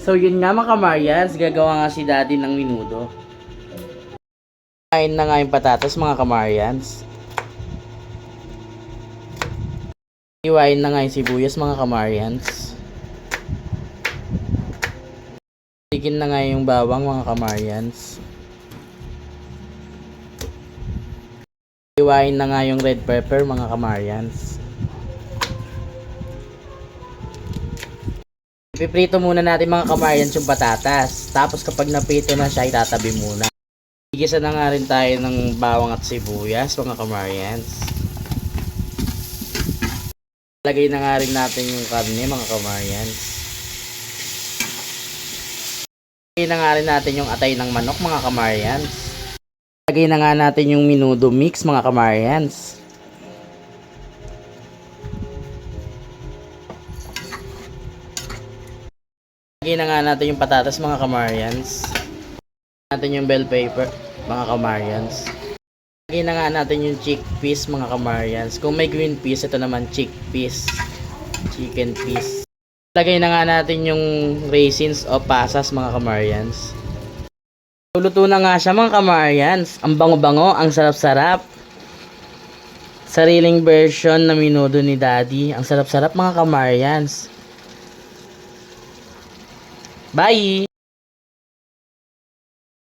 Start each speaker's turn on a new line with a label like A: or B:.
A: So yun nga mga Kamaryans, gagawa nga si Daddy ng minudo. Kain na nga yung patatas mga Kamaryans. Iwain na nga yung sibuyas mga Kamaryans. Tikin na nga yung bawang mga Kamaryans. Iwain na nga yung red pepper mga Kamaryans. Ipiprito muna natin mga Kamaryans yung patatas. Tapos kapag naprito na siya, itatabi muna. Igisa na nga rin tayo ng bawang at sibuyas mga Kamaryans. Lagay na nga rin natin yung karne mga Kamaryans. Lagay na nga rin natin yung atay ng manok mga Kamaryans. Lagay na nga natin yung minudo mix mga Kamaryans. Lagay na nga natin yung patatas mga Kamaryans. Natin yung bell pepper mga Kamaryans. Lagay na nga natin yung chickpeas mga Kamaryans. Kung may green peas, ito naman chickpeas, chicken peas. Lagay na nga natin yung raisins o pasas mga Kamaryans. Luto na nga siya mga Kamaryans. Ang bango-bango, ang sarap-sarap. Sariling version na minudo ni Daddy. Ang sarap-sarap mga Kamaryans. Bye!